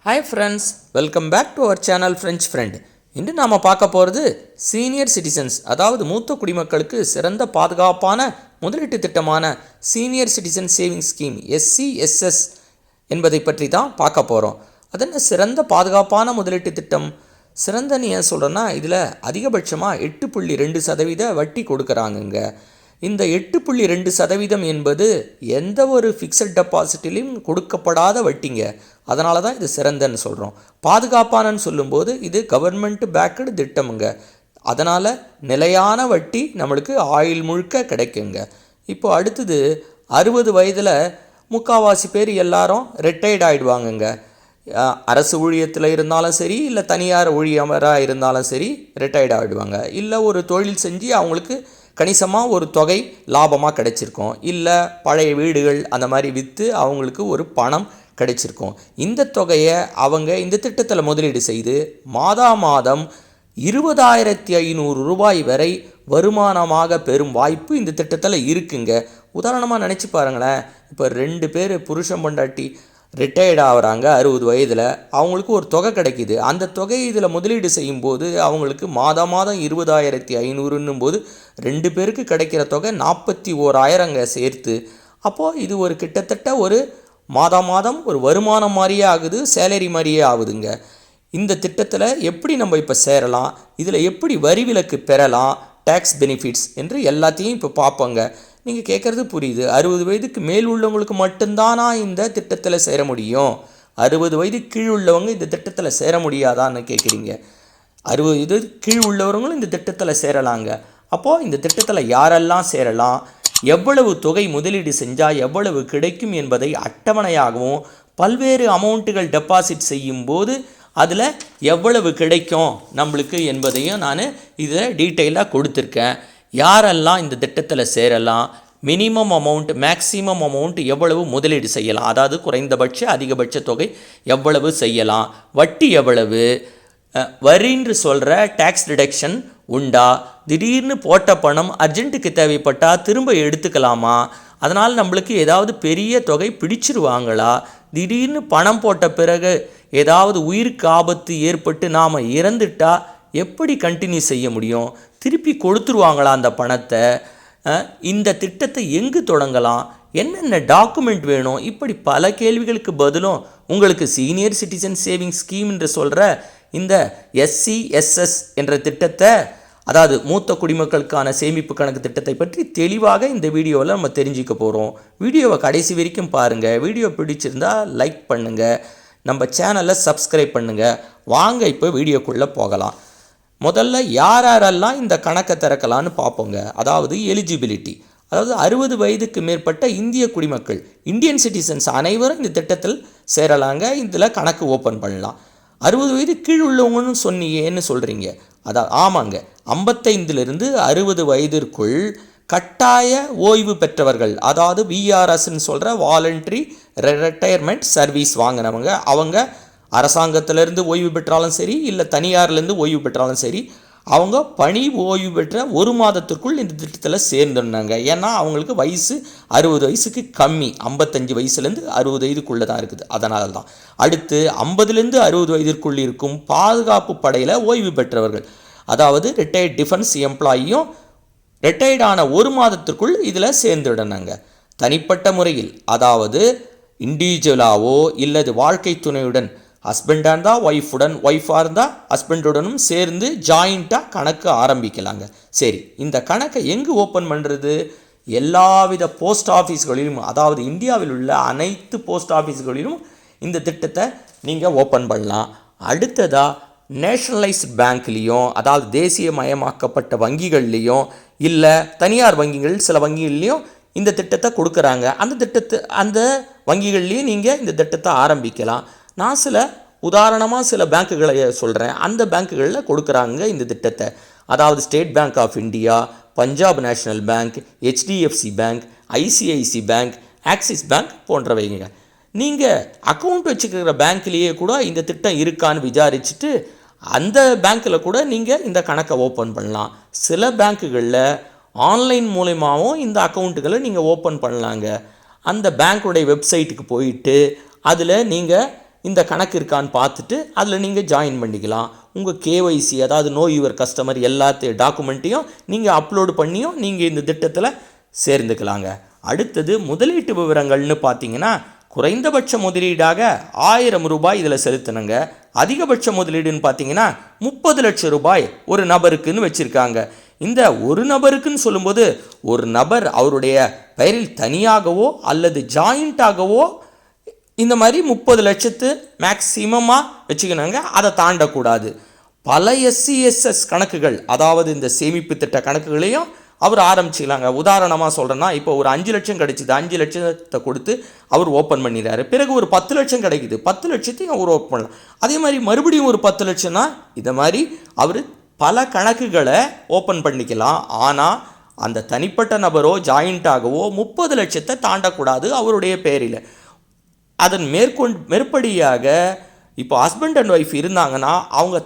Hi friends, welcome back to our channel French Friend. இன்று நாம் பார்க்க போகிறது சீனியர் சிட்டிசன்ஸ், அதாவது மூத்த குடிமக்களுக்கு சிறந்த பாதுகாப்பான முதலீட்டு திட்டமான senior citizen saving scheme SCSS என்பதை பற்றி தான் பார்க்க போகிறோம். அது என்ன சிறந்த பாதுகாப்பான முதலீட்டு திட்டம்? சிறந்தன்னு ஏன் சொல்கிறேன்னா, இதில் அதிகபட்சமாக 8.2% வட்டி கொடுக்குறாங்கங்க. இந்த 8.2% என்பது எந்த ஒரு ஃபிக்ஸட் டெபாசிட்டிலையும் கொடுக்கப்படாத வட்டிங்க. அதனால தான் இது சிறந்தன்னு சொல்கிறோம். பாதுகாப்பானன்னு சொல்லும்போது இது கவர்மெண்ட் பேக்கடு திட்டமுங்க. அதனால் நிலையான வட்டி நம்மளுக்கு ஆயுள் முழுக்க கிடைக்குங்க. இப்போ அடுத்தது 60 வயதில் முக்கால்வாசி பேர் எல்லாரும் ரிட்டையர்ட் ஆகிடுவாங்கங்க. அரசு ஊழியத்தில் இருந்தாலும் சரி, இல்லை தனியார் ஊழியராக இருந்தாலும் சரி ரிட்டையர்ட் ஆகிடுவாங்க. இல்லை ஒரு தொழில் செஞ்சு அவங்களுக்கு கணிசமாக ஒரு தொகை லாபமாக கிடைச்சிருக்கும், இல்லை பழைய வீடுகள் அந்த மாதிரி விற்று அவங்களுக்கு ஒரு பணம் கிடைச்சிருக்கும். இந்த தொகையை அவங்க இந்த திட்டத்தில் முதலீடு செய்து மாதம் 20,500 ரூபாய் வரை வருமானமாக பெறும் வாய்ப்பு இந்த திட்டத்தில் இருக்குங்க. உதாரணமாக நினச்சி பாருங்களேன், இப்போ 2 பேர் புருஷன் பொண்டாட்டி ரிட்டையர்ட் ஆகிறாங்க 60 வயதில், அவங்களுக்கு ஒரு தொகை கிடைக்கிது. அந்த தொகையை இதில் முதலீடு செய்யும்போது அவங்களுக்கு மாதம் 20,500 போது 2 பேருக்கு கிடைக்கிற தொகை 41,000 சேர்த்து. அப்போது இது ஒரு கிட்டத்தட்ட ஒரு மாதம் ஒரு வருமானம் மாதிரியே ஆகுது, சேலரி மாதிரியே ஆகுதுங்க. இந்த திட்டத்தில் எப்படி நம்ம இப்போ சேரலாம், இதில் எப்படி வரி விலக்கு பெறலாம், டேக்ஸ் பெனிஃபிட்ஸ் என்று எல்லாத்தையும் இப்போ பார்ப்போங்க. நீங்கள் கேட்குறது புரியுது. 60 வயதுக்கு மேல் உள்ளவங்களுக்கு மட்டும்தானா இந்த திட்டத்தில் சேர முடியும்? 60 வயது கீழ் உள்ளவங்க இந்த திட்டத்தில் சேர முடியாதான்னு கேட்குறீங்க. 60 வயது கீழ் உள்ளவங்களும் இந்த திட்டத்தில் சேரலாங்க. அப்போது இந்த திட்டத்தில் யாரெல்லாம் சேரலாம், எவ்வளவு தொகை முதலீடு செஞ்சால் எவ்வளவு கிடைக்கும் என்பதை அட்டவணையாகவும், பல்வேறு அமௌண்ட்டுகள் டெபாசிட் செய்யும்போது அதில் எவ்வளவு கிடைக்கும் நம்மளுக்கு என்பதையும் நான் இதில் டீட்டெயிலாக கொடுத்துருக்கேன். யாரெல்லாம் இந்த திட்டத்தில் சேரலாம், மினிமம் அமௌண்ட் மேக்ஸிமம் அமௌண்ட் எவ்வளவு முதலீடு செய்யலாம், அதாவது குறைந்தபட்ச அதிகபட்ச தொகை எவ்வளவு செய்யலாம், வட்டி எவ்வளவு, வரின்னு சொல்கிற டேக்ஸ் டிடக்ஷன் உண்டா, திடீர்னு போட்ட பணம் அர்ஜென்ட்டுக்கு தேவைப்பட்டால் திரும்ப எடுத்துக்கலாமா, அதனால் நம்மளுக்கு ஏதாவது பெரிய தொகை பிடிச்சிருவாங்களா, திடீர்னு பணம் போட்ட பிறகு ஏதாவது உயிருக்கு ஆபத்து ஏற்பட்டு நாம் இறந்துட்டால் எப்படி கண்டினியூ செய்ய முடியும், திருப்பி கொடுத்துருவாங்களா அந்த பணத்தை, இந்த திட்டத்தை எங்கு தொடங்கலாம், என்னென்ன டாக்குமெண்ட் வேணும், இப்படி பல கேள்விகளுக்கு பதிலும் உங்களுக்கு சீனியர் சிட்டிசன் சேவிங் ஸ்கீம் என்று சொல்கிற இந்த SCSS என்ற திட்டத்தை, அதாவது மூத்த குடிமக்களுக்கான சேமிப்பு கணக்கு திட்டத்தை பற்றி தெளிவாக இந்த வீடியோவில் நம்ம தெரிஞ்சுக்க போகிறோம். வீடியோவை கடைசி வரைக்கும் பாருங்கள். வீடியோ பிடிச்சிருந்தால் லைக் பண்ணுங்கள், நம்ம சேனலை சப்ஸ்கிரைப் பண்ணுங்கள். வாங்க இப்போ வீடியோக்குள்ளே போகலாம். முதல்ல யாரெல்லாம் இந்த கணக்கை திறக்கலான்னு பார்ப்போங்க. அதாவது எலிஜிபிலிட்டி, அதாவது 60 வயதுக்கு மேற்பட்ட இந்திய குடிமக்கள், இந்தியன் சிட்டிசன்ஸ் அனைவரும் இந்த திட்டத்தில் சேரலாங்க. இதில் கணக்கு ஓப்பன் பண்ணலாம். 60 வயது கீழ் உள்ளவங்கன்னு சொன்னீங்கன்னு சொல்கிறீங்க. அதான் ஆமாங்க, 55லிருந்து 60 வயதிற்குள் கட்டாய ஓய்வு பெற்றவர்கள், அதாவது VRSன்னு சொல்கிற வாலண்டரி ரிட்டையர்மெண்ட் சர்வீஸ் வாங்கினவங்க, அவங்க அரசாங்கத்திலேருந்து ஓய்வு பெற்றாலும் சரி, இல்லை தனியார்லேருந்து ஓய்வு பெற்றாலும் சரி, அவங்க பணி ஓய்வு பெற்ற 1 மாதத்திற்குள் இந்த திட்டத்தில் சேர்ந்துருந்தாங்க. ஏன்னா அவங்களுக்கு வயசு 60 வயசுக்கு கம்மி, 55 வயசுலேருந்து 60 வயதுக்குள்ளே தான் இருக்குது. அதனால தான். அடுத்து 50லேருந்து 60 வயதிற்குள் இருக்கும் பாதுகாப்பு படையில் ஓய்வு பெற்றவர்கள், அதாவது ரிட்டையர்ட் டிஃபென்ஸ் எம்ப்ளாயியும் ரிட்டையர்டான 1 மாதத்திற்குள் இதில் சேர்ந்துடனாங்க. தனிப்பட்ட முறையில், அதாவது இண்டிவிஜுவலாவோ இல்லது வாழ்க்கை துணையுடன், ஹஸ்பண்டாக இருந்தால் ஒய்ஃபுடன், ஒய்ஃபாக இருந்தால் ஹஸ்பண்டுடனும் சேர்ந்து ஜாயிண்ட்டாக கணக்கு ஆரம்பிக்கலாங்க. சரி, இந்த கணக்கை எங்கே ஓப்பன் பண்ணுறது? எல்லாவித போஸ்ட் ஆஃபீஸ்களிலும், அதாவது இந்தியாவில் உள்ள அனைத்து போஸ்ட் ஆஃபீஸ்களிலும் இந்த திட்டத்தை நீங்கள் ஓப்பன் பண்ணலாம். அடுத்ததாக நேஷனலைஸ்ட் பேங்க்லேயும், அதாவது தேசியமயமாக்கப்பட்ட வங்கிகள்லேயும், இல்லை தனியார் வங்கிகள் சில வங்கிகள்லேயும் இந்த திட்டத்தை கொடுக்குறாங்க. அந்த வங்கிகள்லேயும் நீங்கள் இந்த திட்டத்தை ஆரம்பிக்கலாம். நான் உதாரணமாக சில பேங்க்குகளை சொல்கிறேன். அந்த பேங்க்குகளில் கொடுக்குறாங்க இந்த திட்டத்தை. அதாவது State Bank of India, Punjab National Bank, HDFC bank, ICICI bank, Axis bank போன்றவைங்க. நீங்கள் அக்கௌண்ட் வச்சுக்கிற பேங்க்லேயே கூட இந்த திட்டம் இருக்கான்னு விசாரிச்சுட்டு அந்த பேங்க்கில் கூட நீங்கள் இந்த கணக்கை ஓப்பன் பண்ணலாம். சில பேங்க்குகளில் ஆன்லைன் மூலமாகவும் இந்த அக்கௌண்ட்டுகளை நீங்கள் ஓப்பன் பண்ணலாங்க. அந்த பேங்க்குடைய வெப்சைட்டுக்கு போயிட்டு அதில் நீங்கள் இந்த கணக்கு இருக்கான்னு பார்த்துட்டு அதில் நீங்கள் ஜாயின் பண்ணிக்கலாம். உங்கள் கேஒய்சி அதாவது நோ யுவர் கஸ்டமர் எல்லாத்தையும் டாக்குமெண்ட்டையும் நீங்கள் அப்லோடு பண்ணியும் நீங்கள் இந்த திட்டத்தில் சேர்ந்துக்கலாங்க. அடுத்தது முதலீட்டு விவரங்கள்னு பார்த்தீங்கன்னா குறைந்தபட்ச முதலீடாக 1000 ரூபாய் இதில் செலுத்தினங்க. அதிகபட்ச முதலீடுன்னு பார்த்தீங்கன்னா 30 லட்சம் ரூபாய் ஒரு நபருக்குன்னு வச்சுருக்காங்க. இந்த ஒரு நபருக்குன்னு சொல்லும்போது ஒரு நபர் அவருடைய பெயரில் தனியாகவோ அல்லது ஜாயிண்ட்டாகவோ இந்த மாதிரி 30 லட்சத்து மேக்சிமமாக வச்சுக்கணுங்க. அதை தாண்டக்கூடாது. பல எஸ்சிஎஸ்எஸ் கணக்குகள் அதாவது இந்த சேமிப்பு திட்ட கணக்குகளையும் அவர் ஆரம்பிச்சிக்கலாங்க. உதாரணமாக சொல்கிறேன்னா இப்போ ஒரு 5 லட்சம் கிடைச்சிது, 5 லட்சத்தை கொடுத்து அவர் ஓப்பன் பண்ணிடுறாரு. பிறகு ஒரு 10 லட்சம் கிடைக்குது, 10 லட்சத்தையும் அவர் ஓப்பன் பண்ணலாம். அதே மாதிரி மறுபடியும் ஒரு 10 லட்சம்னா இதை மாதிரி அவர் பல கணக்குகளை ஓப்பன் பண்ணிக்கலாம். ஆனால் அந்த தனிப்பட்ட நபரோ ஜாயிண்ட்டாகவோ 30 லட்சத்தை தாண்டக்கூடாது அவருடைய பேரில். அதன் மேற்படியாக இப்போ ஹஸ்பண்ட் அண்ட் ஒய்ஃப் இருந்தாங்கன்னா அவங்க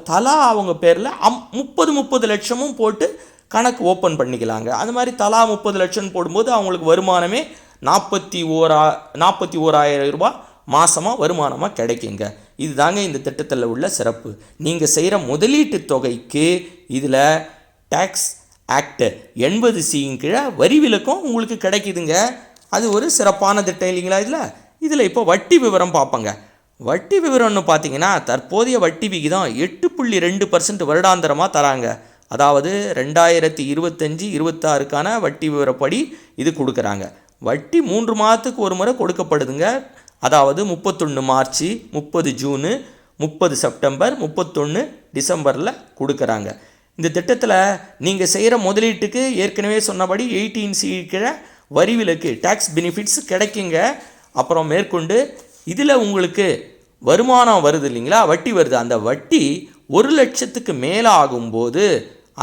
அவங்க பேரில் 30 லட்சமும் போட்டு கணக்கு ஓப்பன் பண்ணிக்கலாங்க. அது மாதிரி தலா 30 லட்சம் போடும்போது அவங்களுக்கு வருமானமே 41,000 ரூபாய் மாதமாக வருமானமாக கிடைக்குங்க. இதுதாங்க இந்த திட்டத்தில் உள்ள சிறப்பு. நீங்கள் செய்கிற முதலீட்டு தொகைக்கு இதில் டேக்ஸ் ஆக்ட் 80C கீழே வரி விலக்கும் உங்களுக்கு கிடைக்குதுங்க. அது ஒரு சிறப்பான திட்டம் இல்லைங்களா? இதில் இப்போ வட்டி விவரம் பார்ப்போங்க. வட்டி விவரம்னு பார்த்தீங்கன்னா தற்போதைய வட்டி விகிதம் 8.2% வருடாந்திரமாக தராங்க. அதாவது 2025-26க்கான வட்டி விவரப்படி இது கொடுக்குறாங்க. வட்டி 3 மாதத்துக்கு ஒரு முறை கொடுக்கப்படுதுங்க. அதாவது 31 மார்ச், 30 ஜூனு, 30 செப்டம்பர், 31 டிசம்பரில் கொடுக்குறாங்க. இந்த திட்டத்தில் நீங்கள் செய்கிற முதலீட்டுக்கு ஏற்கனவே சொன்னபடி 18C கீழே வரி விலக்கு டேக்ஸ் பெனிஃபிட்ஸ் கிடைக்குங்க. அப்புறம் மேற்கொண்டு இதில் உங்களுக்கு வருமானம் வருது இல்லைங்களா, வட்டி வருது. அந்த வட்டி 1 லட்சத்துக்கு மேலே ஆகும்போது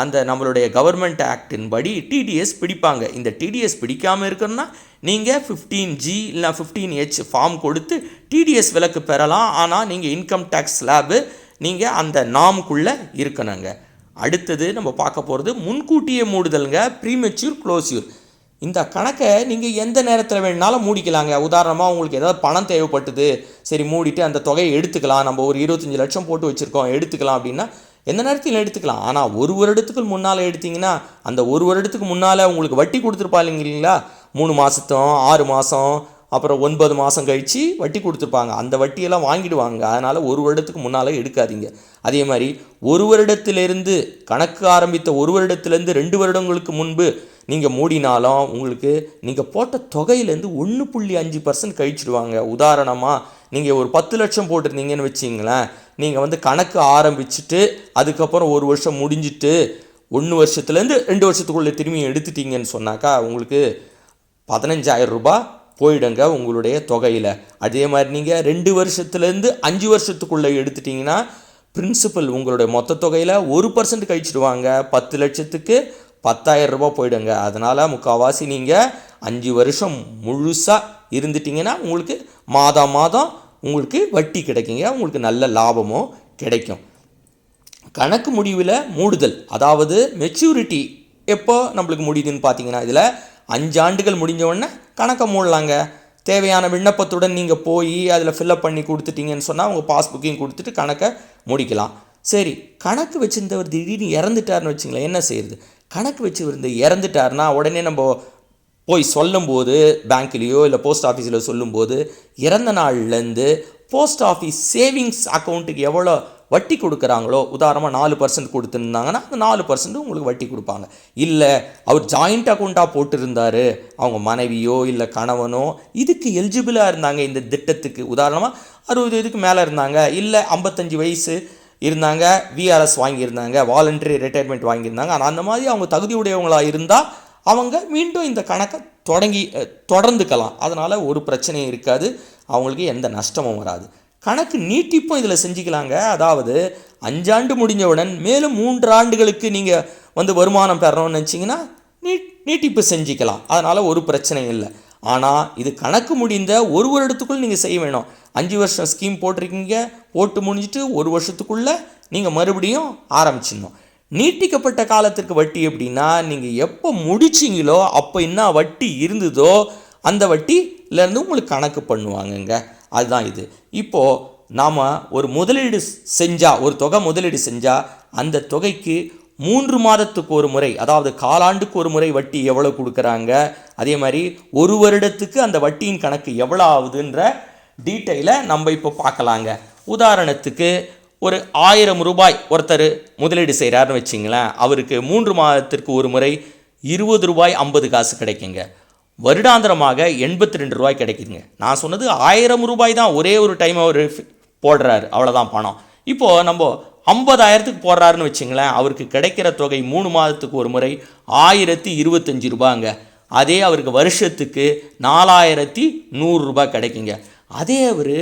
அந்த நம்மளுடைய கவர்மெண்ட் ஆக்டின் படி டிடிஎஸ் பிடிப்பாங்க. இந்த டிடிஎஸ் பிடிக்காமல் இருக்கணும்னா நீங்கள் 15G இல்லை 15H ஃபார்ம் கொடுத்து டிடிஎஸ் விலக்கு பெறலாம். ஆனால் நீங்கள் இன்கம் டேக்ஸ் ஸ்லாபு நீங்கள் அந்த நாமுக்குள்ளே இருக்கணுங்க. அடுத்தது நம்ம பார்க்க போகிறது முன்கூட்டியே மூடுதலுங்க, ப்ரீமெச்சூர் க்ளோஸ்யூர். இந்த கணக்கை நீங்கள் எந்த நேரத்தில் வேணுனாலும் மூடிக்கலாங்க. உதாரணமாக உங்களுக்கு ஏதாவது பணம் தேவைப்பட்டுது, சரி மூடிட்டு அந்த தொகையை எடுத்துக்கலாம், நம்ம ஒரு 25 லட்சம் போட்டு வச்சுருக்கோம் எடுத்துக்கலாம் அப்படின்னா எந்த நேரத்தில் எடுத்துக்கலாம். ஆனால் 1 வருடத்துக்கு முன்னால் எடுத்திங்கன்னா அந்த 1 வருடத்துக்கு முன்னால் உங்களுக்கு வட்டி கொடுத்துருப்பாங்க இல்லைங்களா, 3 மாதத்தும் 6 மாதம் அப்புறம் 9 மாதம் கழித்து வட்டி கொடுத்துருப்பாங்க. அந்த வட்டியெல்லாம் வாங்கிடுவாங்க. அதனால் 1 வருடத்துக்கு முன்னால் எடுக்காதீங்க. அதே மாதிரி 1 வருடத்திலிருந்து கணக்கு ஆரம்பித்த 1 வருடத்துலேருந்து 2 வருடங்களுக்கு முன்பு நீங்கள் மூடினாலும் உங்களுக்கு நீங்கள் போட்ட தொகையிலேருந்து 1.5% கழிச்சிடுவாங்க. உதாரணமாக நீங்கள் ஒரு 10 லட்சம் போட்டிருந்தீங்கன்னு வச்சிங்களேன், நீங்கள் கணக்கு ஆரம்பிச்சுட்டு அதுக்கப்புறம் 1 வருஷம் முடிஞ்சிட்டு 1 வருஷத்துலேருந்து 2 வருஷத்துக்குள்ளே திரும்பி எடுத்துட்டீங்கன்னு சொன்னாக்கா உங்களுக்கு 15,000 ரூபாய் போயிடுங்க உங்களுடைய தொகையில். அதே மாதிரி நீங்கள் 2 வருஷத்துலேருந்து 5 வருஷத்துக்குள்ளே எடுத்துட்டிங்கன்னா பிரின்சிபல் உங்களுடைய மொத்த தொகையில் 1% கழிச்சிடுவாங்க. 10 லட்சத்துக்கு 10,000 ரூபாய் போயிடுங்க. அதனால் முக்கால்வாசி நீங்கள் 5 வருஷம் முழுசாக இருந்துட்டிங்கன்னா உங்களுக்கு மாதம் உங்களுக்கு வட்டி கிடைக்குங்க, உங்களுக்கு நல்ல லாபமும் கிடைக்கும். கணக்கு முடிவில் மூடுதல் அதாவது மெச்சூரிட்டி எப்போ நம்மளுக்கு முடியுதுன்னு பார்த்தீங்கன்னா இதில் 5 ஆண்டுகள் முடிஞ்ச கணக்கை மூடலாங்க. தேவையான விண்ணப்பத்துடன் நீங்கள் போய் அதில் ஃபில்லப் பண்ணி கொடுத்துட்டீங்கன்னு சொன்னால் உங்கள் பாஸ்புக்கையும் கொடுத்துட்டு கணக்கை முடிக்கலாம். சரி, கணக்கு வச்சுருந்தவர் திடீர்னு இறந்துட்டார்னு வச்சுங்களேன், என்ன செய்யுது? கணக்கு வச்சு இறந்துட்டார்னா உடனே நம்ம போய் சொல்லும்போது பேங்க்லேயோ இல்லை போஸ்ட் ஆஃபீஸில் சொல்லும்போது இறந்த நாள்லேருந்து போஸ்ட் ஆஃபீஸ் சேவிங்ஸ் அக்கௌண்ட்டுக்கு எவ்வளோ வட்டி கொடுக்குறாங்களோ, உதாரணமாக 4% கொடுத்துருந்தாங்கன்னா அந்த 4% உங்களுக்கு வட்டி கொடுப்பாங்க. இல்லை அவர் ஜாயிண்ட் அக்கௌண்ட்டாக போட்டிருந்தார், அவங்க மனைவியோ இல்லை கணவனோ இதுக்கு எலிஜிபிளாக இருந்தாங்க இந்த திட்டத்துக்கு, உதாரணமாக 60 வயதுக்கு மேலே இருந்தாங்க, இல்லை 55 வயசு இருந்தாங்க, விஆர்எஸ் வாங்கியிருந்தாங்க, வாலண்டரி ரிட்டையர்மெண்ட் வாங்கியிருந்தாங்க, ஆனால் அந்த மாதிரி அவங்க தகுதியுடையவங்களாக இருந்தால் அவங்க மீண்டும் இந்த கணக்கை தொடர்ந்துக்கலாம். அதனால் ஒரு பிரச்சனையும் இருக்காது, அவங்களுக்கு எந்த நஷ்டமும் வராது. கணக்கு நீட்டிப்பும் இதில் செஞ்சுக்கலாங்க. அதாவது 5 ஆண்டு முடிஞ்சவுடன் மேலும் 3 ஆண்டுகளுக்கு நீங்கள் வருமானம் பெறணும்னு நினச்சிங்கன்னா நீட்டிப்பு செஞ்சுக்கலாம். அதனால் ஒரு பிரச்சனையும் இல்லை. ஆனால் இது கணக்கு முடிந்த 1 வருடத்துக்குள் நீங்கள் செய்ய வேணும். 5 வருஷம் ஸ்கீம் போட்டிருக்கீங்க, போட்டு முடிஞ்சிட்டு 1 வருஷத்துக்குள்ளே நீங்கள் மறுபடியும் ஆரம்பிச்சிடணும். நீட்டிக்கப்பட்ட காலத்திற்கு வட்டி எப்படின்னா நீங்கள் எப்போ முடிச்சிங்களோ அப்போ என்ன வட்டி இருந்ததோ அந்த வட்டியிலேருந்து உங்களுக்கு கணக்கு பண்ணுவாங்கங்க. அதுதான் இது. இப்போது நாம் ஒரு முதலீடு செஞ்சால், ஒரு தொகை முதலீடு செஞ்சால் அந்த தொகைக்கு 3 மாதத்துக்கு ஒரு முறை, அதாவது காலாண்டுக்கு ஒரு முறை வட்டி எவ்வளோ கொடுக்குறாங்க, அதே மாதிரி ஒரு வருடத்துக்கு அந்த வட்டியின் கணக்கு எவ்வளோ ஆகுதுன்ற டீட்டெயிலை நம்ம இப்போ பார்க்கலாங்க. உதாரணத்துக்கு ஒரு 1000 ரூபாய் ஒருத்தர் முதலீடு செய்கிறாருன்னு வச்சிங்களேன், அவருக்கு 3 மாதத்திற்கு ஒரு முறை 20 ரூபாய் 50 காசு கிடைக்குங்க. வருடாந்திரமாக 82 ரூபாய் கிடைக்குதுங்க. நான் சொன்னது 1000 ரூபாய் தான் ஒரே ஒரு டைம் அவர் போடுறாரு, அவ்வளோதான் பணம். இப்போது நம்ம 50,000க்கு போடுறாருன்னு வச்சிங்களேன், அவருக்கு கிடைக்கிற தொகை 3 மாதத்துக்கு ஒரு முறை 1025 ரூபாங்க. அதே அவருக்கு வருஷத்துக்கு 4100 ரூபாய் கிடைக்குங்க. அதே அவர்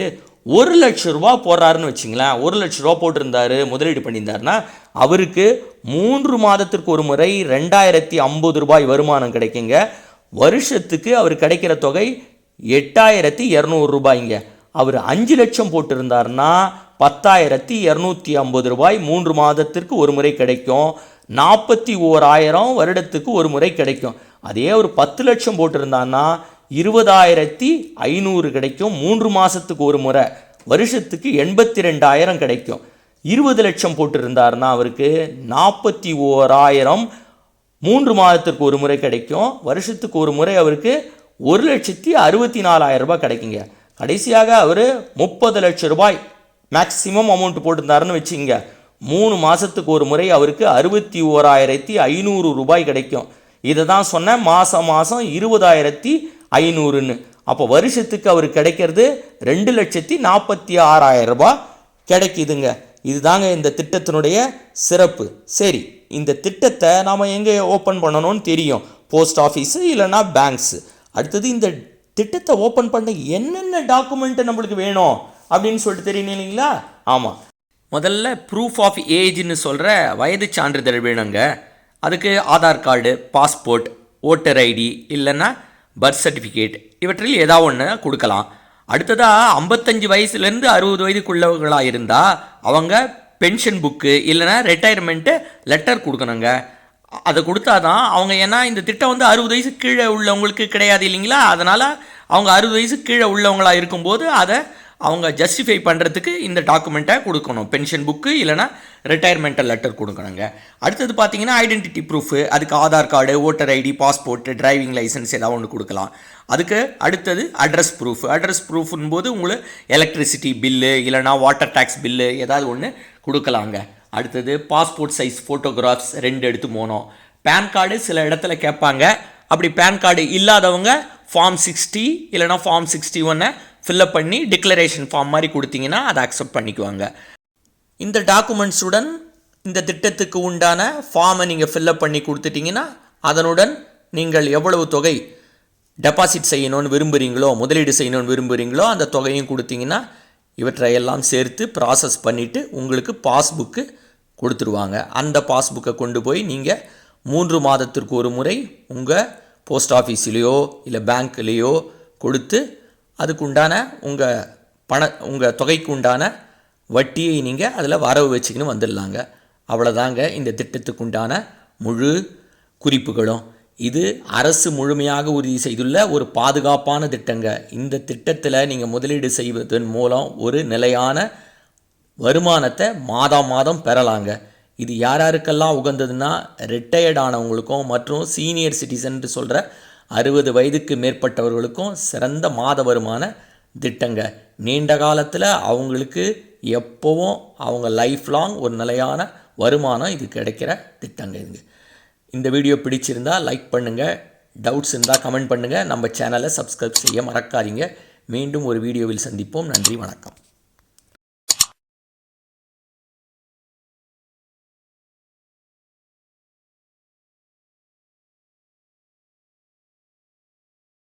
1,00,000 ரூபா போடுறாருன்னு வச்சிங்களேன், 1,00,000 ரூபா போட்டிருந்தாரு, முதலீடு பண்ணியிருந்தாருன்னா அவருக்கு 3 மாதத்திற்கு ஒரு முறை 2050 ரூபாய் வருமானம் கிடைக்குங்க. வருஷத்துக்கு அவர் கிடைக்கிற தொகை 8200 ரூபாய்ங்க. அவர் 5 லட்சம் போட்டிருந்தாருன்னா 10,250 ரூபாய் 3 மாதத்திற்கு ஒரு முறை கிடைக்கும். 41,000 வருடத்துக்கு ஒரு முறை கிடைக்கும். அதே ஒரு 10 லட்சம் போட்டிருந்தான்னா 20,500 கிடைக்கும் 3 மாதத்துக்கு ஒரு முறை. வருஷத்துக்கு 82,000 கிடைக்கும். 20 லட்சம் போட்டிருந்தாருன்னா அவருக்கு 41,000 3 மாதத்திற்கு ஒரு முறை கிடைக்கும். வருஷத்துக்கு ஒரு முறை அவருக்கு 1,64,000 ரூபாய் கிடைக்குங்க. கடைசியாக அவர் 30 லட்சம் ரூபாய் மேக்ஸிமம் அமௌண்ட் போட்டிருந்தாருன்னு வச்சுங்க, 3 மாதத்துக்கு ஒரு முறை அவருக்கு 61,500 ரூபாய் கிடைக்கும். இதை தான் சொன்னேன், மாதம் 20,500ன்னு. அப்போ வருஷத்துக்கு அவருக்கு கிடைக்கிறது 2,46,000 ரூபாய் கிடைக்குதுங்க. இதுதாங்க இந்த திட்டத்தினுடைய சிறப்பு. சரி, இந்த திட்டத்தை நாம் எங்கே ஓப்பன் பண்ணணும்னு தெரியும், போஸ்ட் ஆஃபீஸு இல்லைனா பேங்க்ஸு. அடுத்தது இந்த திட்டத்தை ஓப்பன் பண்ண என்னென்ன டாக்குமெண்ட்டு நம்மளுக்கு வேணும் அப்படின்னு சொல்லிட்டு தெரியணும் இல்லைங்களா? ஆமாம், முதல்ல ப்ரூஃப் ஆஃப் ஏஜ்னு சொல்கிற வயது சான்றிதழ் வேணுங்க. அதுக்கு Aadhaar card, passport, voter ID இல்லைன்னா பர்த் சர்டிஃபிகேட் இவற்றில் ஏதாவது ஒன்று கொடுக்கலாம். அடுத்ததாக 55 வயசுலேருந்து 60 வயதுக்குள்ளவர்களாக இருந்தால் அவங்க பென்ஷன் புக்கு இல்லைனா ரிட்டையர்மெண்ட்டு லெட்டர் கொடுக்கணுங்க. அதை கொடுத்தா தான் அவங்க, ஏன்னா இந்த திட்டம் வந்து 60 வயசு கீழே உள்ளவங்களுக்கு கிடையாது இல்லைங்களா, அதனால் அவங்க 60 வயசு கீழே உள்ளவங்களாக இருக்கும்போது அதை அவங்க ஜஸ்டிஃபை பண்ணுறதுக்கு இந்த டாக்குமெண்ட்டை கொடுக்கணும். பென்ஷன் புக்கு இல்லைனா ரிட்டையர்மெண்டல் லெட்டர் கொடுக்கணுங்க. அடுத்தது பார்த்தீங்கன்னா ஐடென்டிட்டி ப்ரூஃபு, அதுக்கு Aadhaar card, voter ID, passport, driving licence ஏதாவது ஒன்று கொடுக்கலாம். அதுக்கு அடுத்தது அட்ரஸ் ப்ரூஃப். அட்ரஸ் ப்ரூஃப்னும் போது உங்களுக்கு எலக்ட்ரிசிட்டி பில்லு இல்லைனா வாட்டர் டேக்ஸ் பில்லு ஏதாவது ஒன்று கொடுக்கலாங்க. அடுத்தது பாஸ்போர்ட் சைஸ் ஃபோட்டோகிராஃப்ஸ் 2 எடுத்து போகணும். பேன் கார்டு சில இடத்துல கேட்பாங்க, அப்படி பேன் கார்டு இல்லாதவங்க ஃபார்ம் 60 இல்லைனா ஃபார்ம் 61 ஃபில்அப் பண்ணி டிக்ளரேஷன் ஃபார்ம் மாதிரி கொடுத்தீங்கன்னா அதை அக்செப்ட் பண்ணிக்குவாங்க. இந்த டாக்குமெண்ட்ஸுடன் இந்த திட்டத்துக்கு உண்டான ஃபார்மை நீங்கள் ஃபில்அப் பண்ணி கொடுத்துட்டிங்கன்னா அதனுடன் நீங்கள் எவ்வளவு தொகை டெபாசிட் செய்யணும்னு விரும்புகிறீங்களோ, முதலீடு செய்யணும்னு விரும்புகிறீங்களோ அந்த தொகையும் கொடுத்தீங்கன்னா இவற்றையெல்லாம் சேர்த்து ப்ராசஸ் பண்ணிவிட்டு உங்களுக்கு பாஸ்புக்கு கொடுத்துருவாங்க. அந்த பாஸ்புக்கை கொண்டு போய் நீங்கள் 3 மாதத்திற்கு ஒரு முறை உங்கள் போஸ்ட் ஆஃபீஸ்லேயோ இல்லை பேங்க்லேயோ கொடுத்து அதுக்குண்டான உங்கள் தொகைக்கு உண்டான வட்டியை நீங்கள் அதில் வரவு வச்சுக்கின்னு வந்துடலாங்க. அவ்வளோதாங்க இந்த திட்டத்துக்கு உண்டான முழு குறிப்புகளும். இது அரசு முழுமையாக உறுதி செய்துள்ள ஒரு பாதுகாப்பான திட்டங்க. இந்த திட்டத்தில் நீங்கள் முதலீடு செய்வதன் மூலம் ஒரு நிலையான வருமானத்தை மாதம் பெறலாங்க. இது யாருக்கெல்லாம் உகந்ததுன்னா ரிட்டையர்ட் ஆனவங்களுக்கும் மற்றும் சீனியர் சிட்டிசன் சொல்கிற 60 வயதுக்கு மேற்பட்டவர்களுக்கும் சிறந்த மாத வருமான திட்டங்க. நீண்ட காலத்தில் அவங்களுக்கு எப்போவும் அவங்க லைஃப் லாங் ஒரு நிலையான வருமானம் இது கிடைக்கிற திட்டங்க. இதுங்க. இந்த வீடியோ பிடிச்சிருந்தால் லைக் பண்ணுங்கள், டவுட்ஸ் இருந்தால் கமெண்ட் பண்ணுங்கள், நம்ம சேனலை சப்ஸ்கிரைப் செய்ய மறக்காதீங்க. மீண்டும் ஒரு வீடியோவில் சந்திப்போம். நன்றி, வணக்கம்.